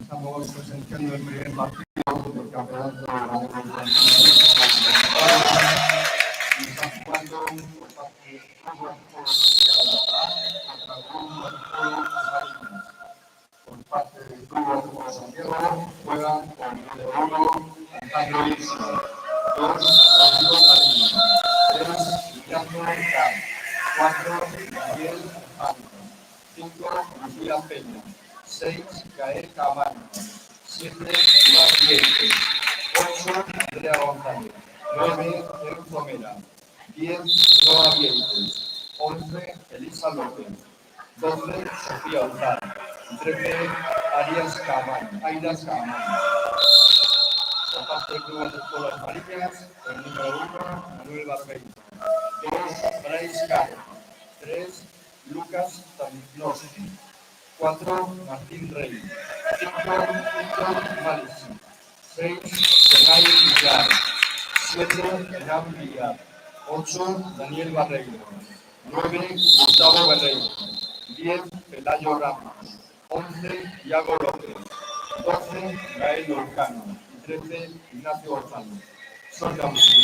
Estamos presenciando el primer partido del campeonato de la está jugando por parte de por parte del Club de Santiago, juegan con el 1, Antonio Isla, 2, Rodrigo Cariño, 3, Ignacio Mercado, 4, Gabriel Alejandro, 5, Lucía Peña, 6, Gael Camargo, 7, Iván Diente, 8, Andrea González, 9, Enzo Mera, 10, Noa Vientes, 11, Elisa López, 12, Sofía Ozal, 13, Aidas Caman. Por parte del Club de Escuelas Marinas, el número 1, Manuel Barbeito, 2, Brais Caro, 3, Lucas Stanislavski, 4, Martín Rey, 5, Víctor Malisi, 6, Senay Villar, 7, Jan Villar, 8, Daniel Barreiro, 9, Gustavo Barreiro, 10, Pelayo Ramos, 11, Iago López, 12, Gael Lorcano y 13, Ignacio González. Son la música.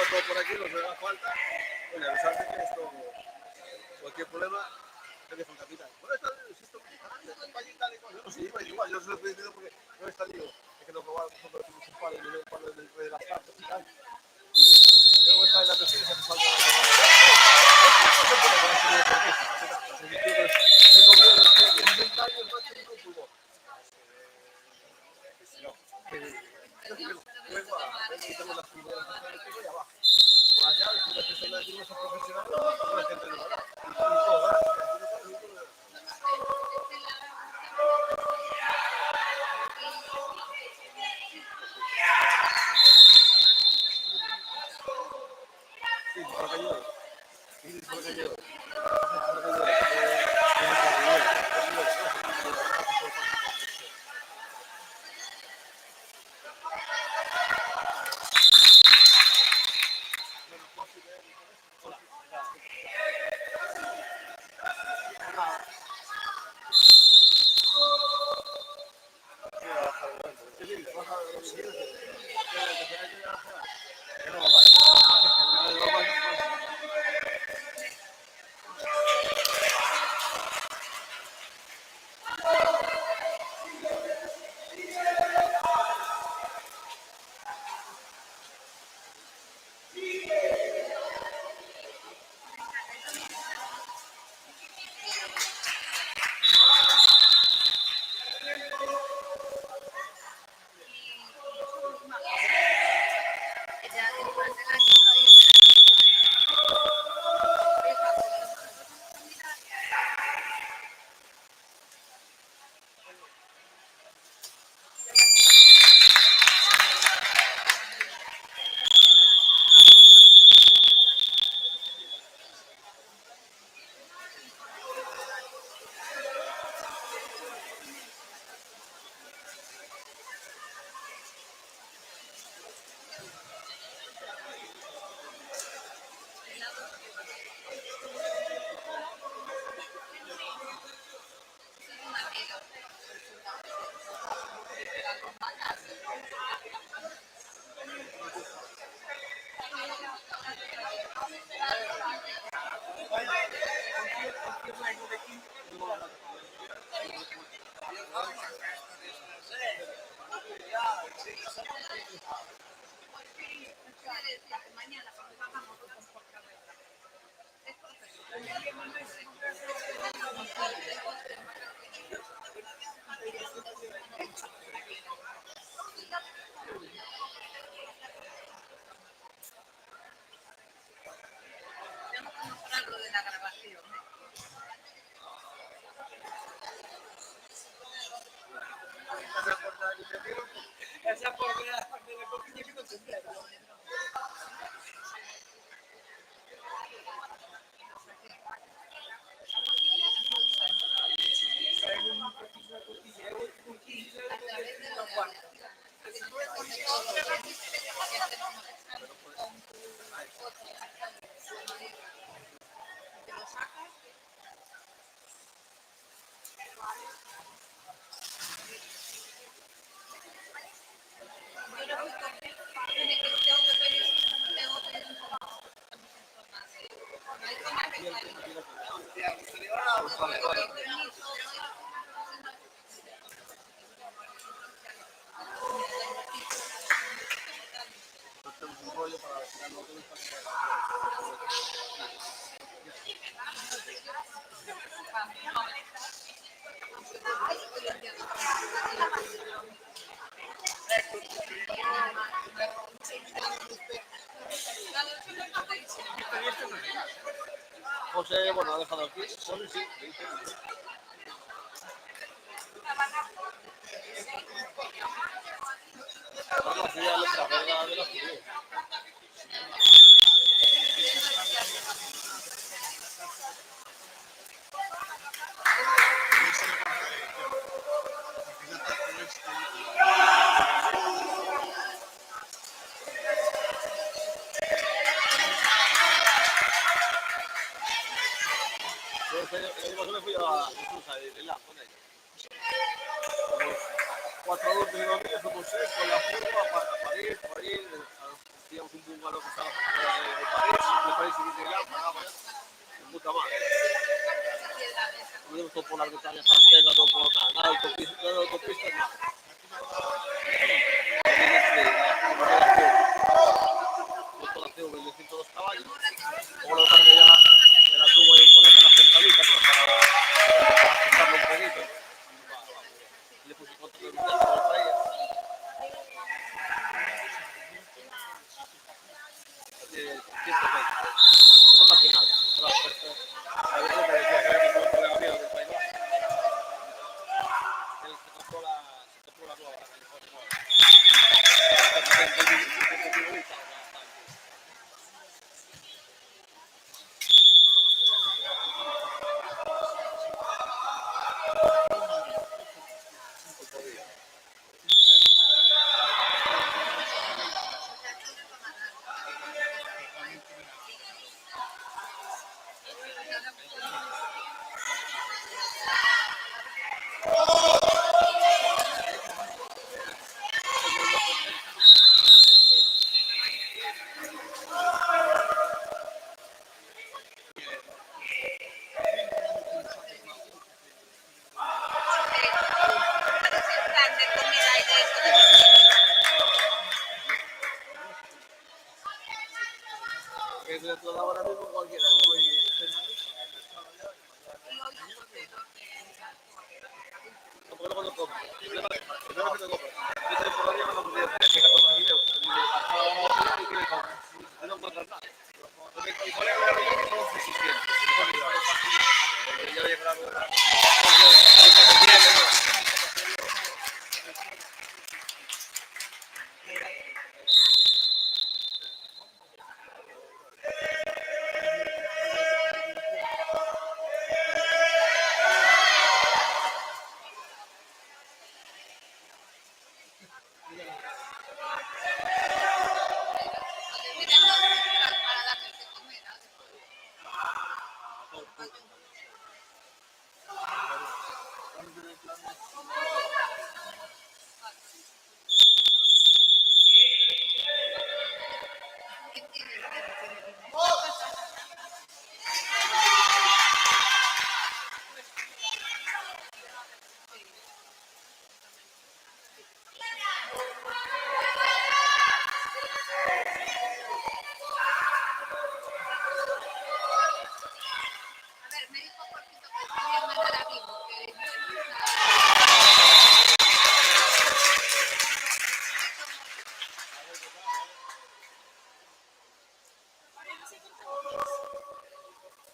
Todo por aquí, no se da falta. Bueno, avisarme que esto, cualquier problema, teléfono capitán. Bueno, esto, yo no sé, igual, yo se lo he pedido porque no está lío. Es que lo probaron nosotros, un par de las cartas y tal. Y luego está en la presión, se hace falta. No se puede con este nuevo proceso. El gobierno tiene 60 años, no tiene un fútbol. Vengo a quitarme las primeras y voy abajo. Las llaves y las personas que no son profesionales, no es gente de verdad. Y todo, ¿verdad? Sí, por acá llueve. Sí, por acá llueve. José, bueno, ha dejado aquí. José, sí. La ciudad de la carrera de la ciudad. Yo me fui a Jesús a Irlanda con ella. Somos 4 adultos y 2 niños, somos 6 con la curva a París, hacíamos un bungalow que estaba de París y de Irlanda, pagábamos de puta madre. Tuvimos todo por la Bretaña francesa, todo por nada, autopistas, nada. Motorización de 102 caballos, como lo que pasa que ya me la tuvo ahí poner en la centralita, ¿no? Para ajustarlo un poquito. Le puse contra de luces para ella. Esto es nacional. A ver, me decía que fue un colega mío del País Vasco. Él se compró la nueva, la California nueva. Que se lo ahora mismo cualquiera. No, porque no cuando compro. Primero que te compro. Yo te por la día no podía hacer que 14.000 euros. Y no encuentras nada. Mi colega me lo compró por 600. Ya voy a llegar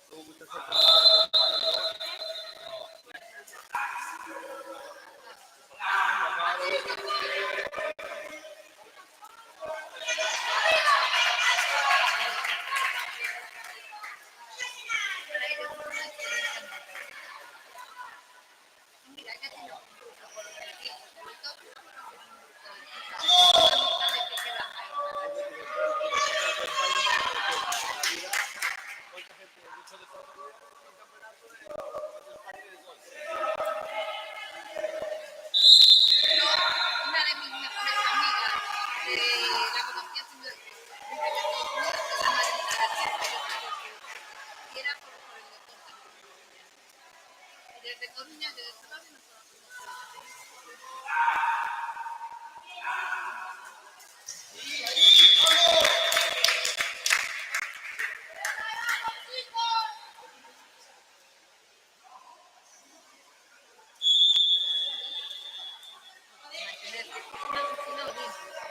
Tuvo mucha suerte en la España, pero bueno. ¿Cuánta gente luchó de toda la vida en el campeonato de España y de gol? Una de mis mejores amigas la conocí haciendo el y era por el deporte. Y desde Coruña, desde Toronto, nos conocimos.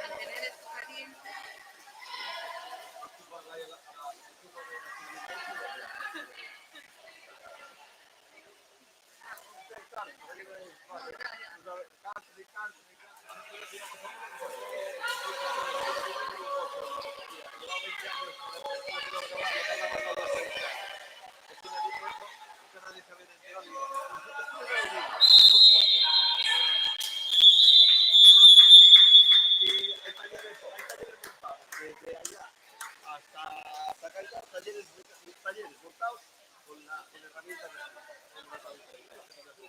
Mantener esto caliente. Desde allá hasta sacar talleres montados con herramientas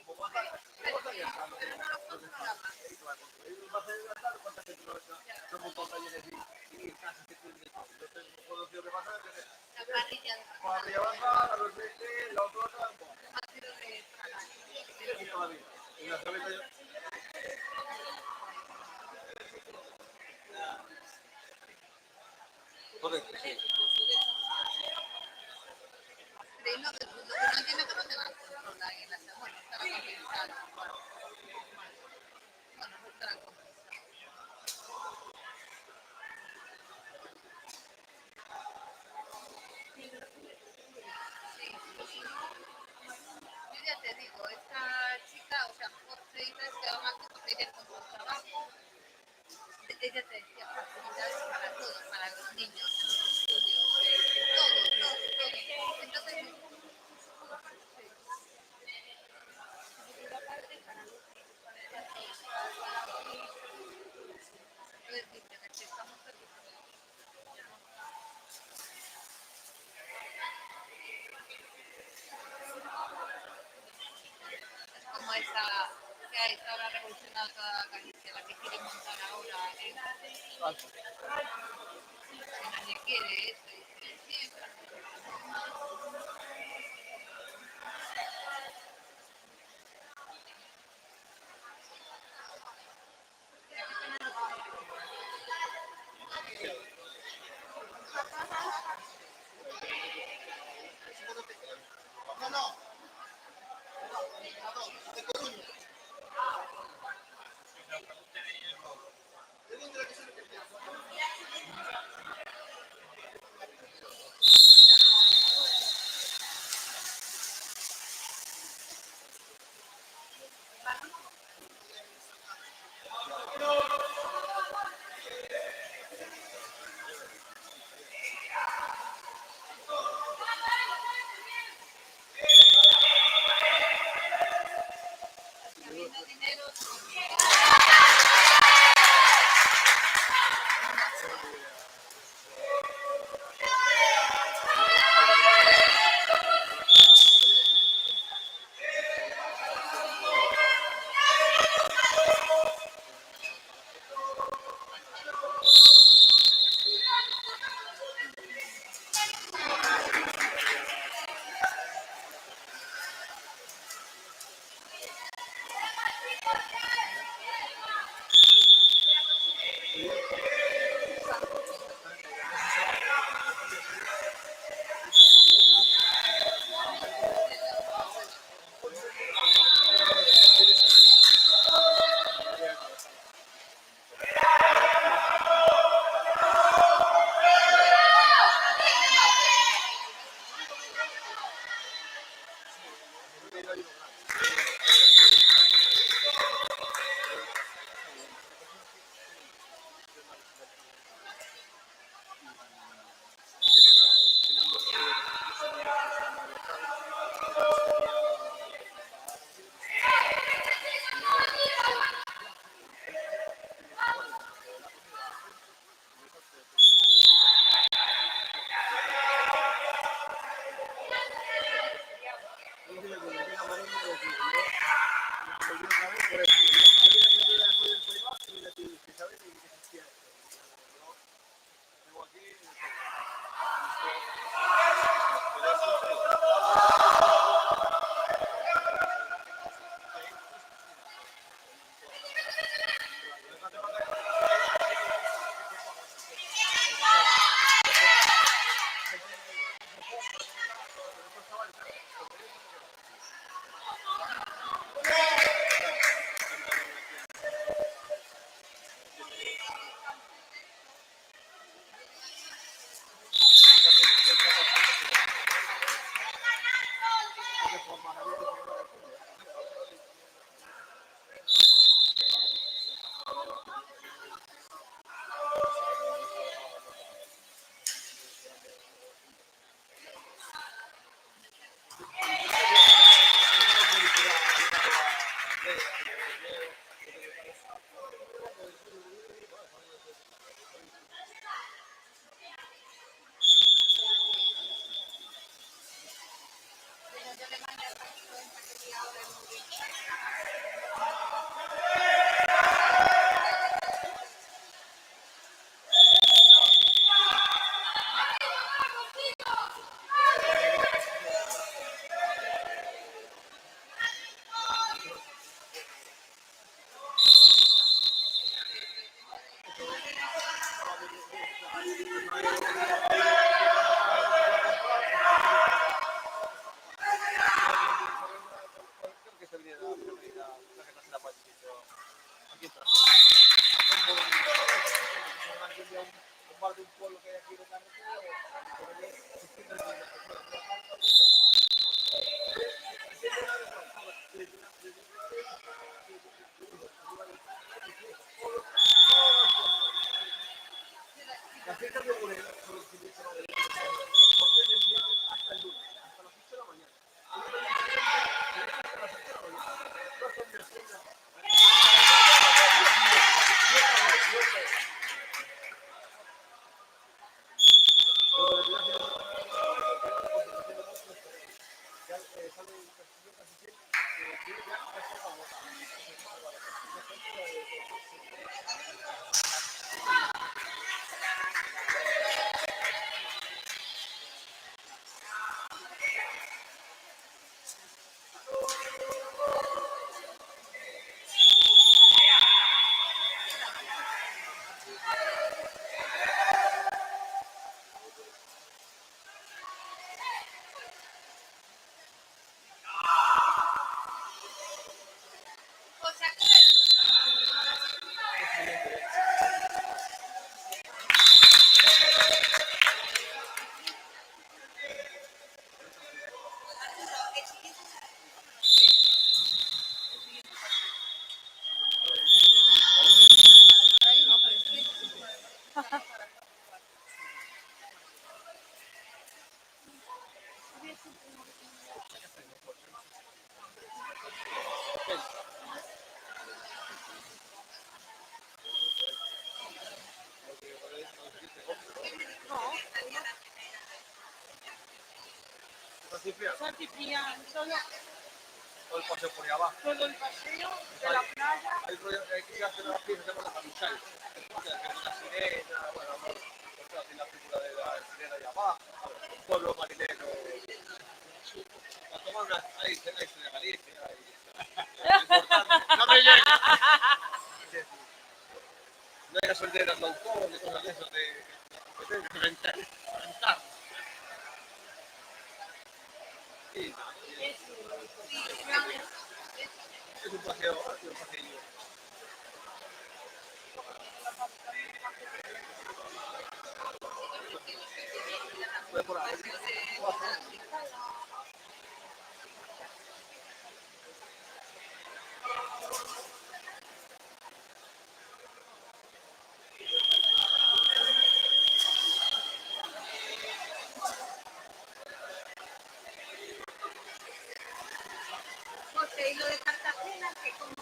como vas a gastar, vas a gastar cuánta gente no montó talleres y casas que tienen de todo. Entonces, conocido que pasa La parrilla para arriba avanzar, a los 20, la otra, ha sido de y todavía. En la cabeza yo. Correcto, sí. de lo que no entiendo cómo se va a controlar en la bueno, estará complicado. Bueno, estará complicado. Yo ya te digo, esta chica, o sea, por 6 veces que va más porque ella con su trabajo, ella te decía facilidades para todo, para los niños, en los estudios, todo. Entonces, yo decirte que estamos como esa que hay ahora revolucionada toda Galicia, la que quiere montar ahora en nadie quiere eso, y siempre. Santi Fría, solo Todo el paseo por ahí abajo. todo el paseo de la playa. Hay que hacer una pieza de la camiseta. La sirena, bueno, la figura de la sirena de abajo, un pueblo marinero. A tomar una ahí de Galicia. No me llega. No hay gasolineras de autor, ni cosas de eso de rentar. Sí, es un paseo, es un paseillo. Fue por ahí. José, y lo de Cartagena, que como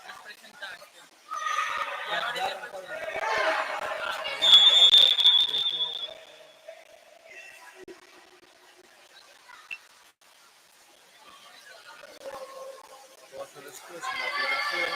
Las presentaste. Y ahora ya Voy a hacer después en la aplicación.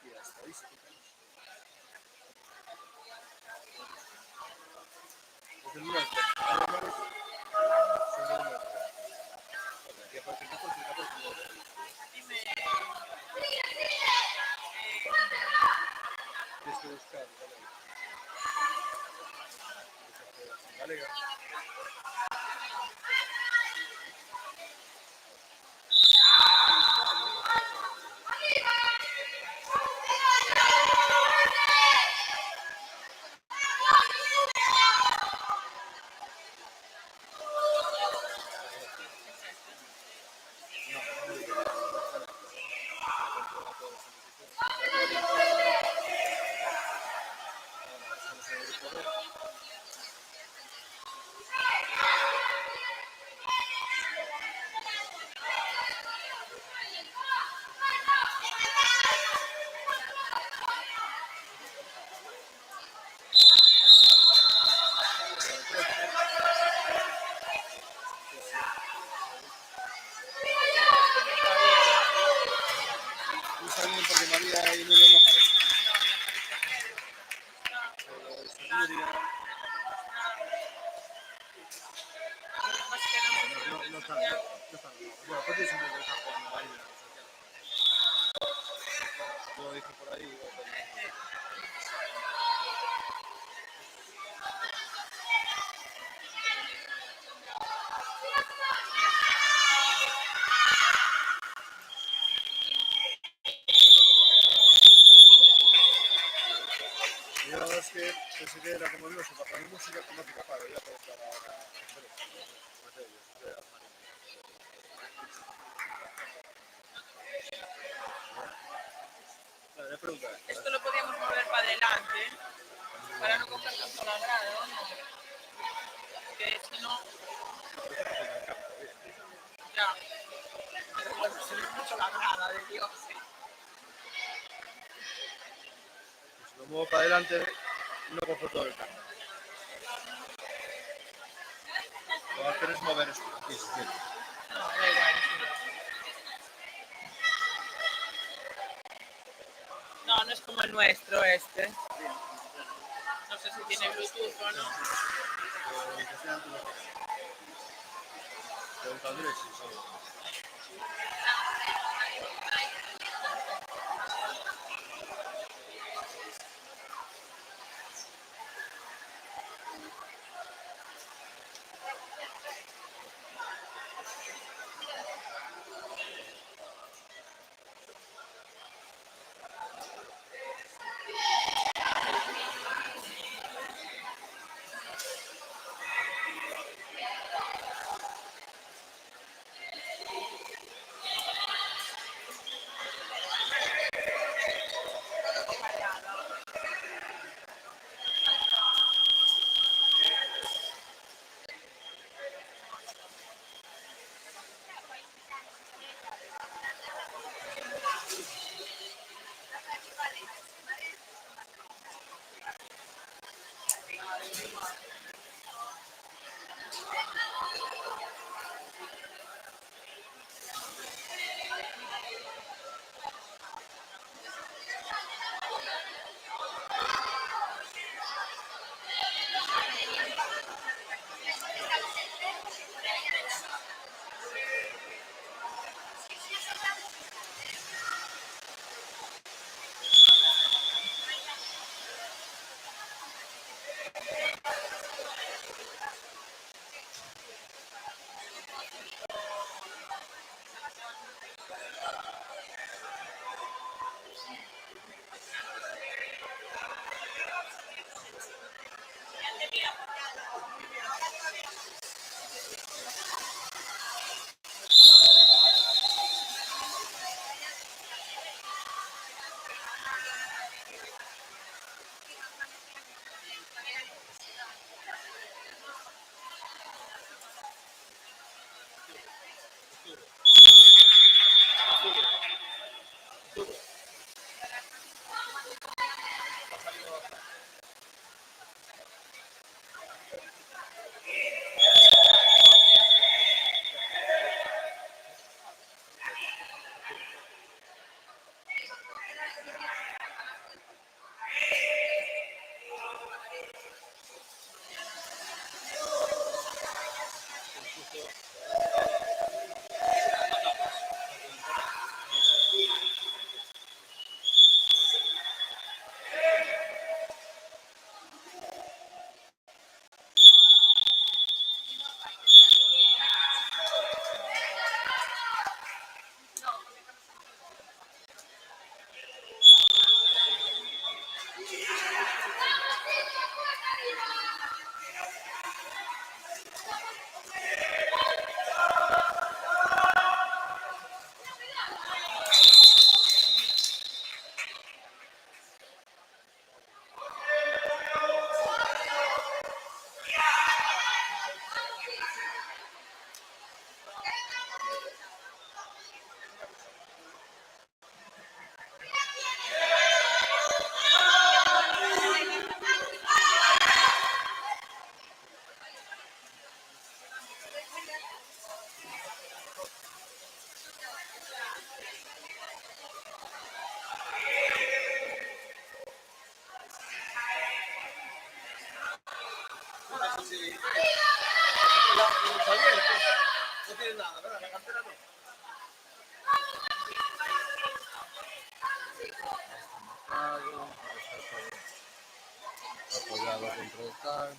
Y la estadística. Es el número de alemanes, son el número de aquí aparte el 14, el 14, dime, tienes que buscar, Galega. No está bien porque María y Nuria no aparecen. Pero Nuria no está bien. No está bien. Bueno, pues eso me deja con María. Yo dije por ahí. Y la verdad es que pensé que era como Dios, para poner música automática para ya para la pregunta es, esto lo podíamos mover para adelante para no coger tanto la grada, ¿no? Que si no, ya, se ve mucho la grada de Dios. si lo muevo para adelante, no cojo todo el campo. Lo que hacer es mover esto aquí, si quieres. No, da igual, sí. No, no es como el nuestro este. No sé si tiene Bluetooth o no. Preguntadle si sabe. sí, está bien, no tiene nada, ¿verdad? La cartera no. Apoyado contra el tal.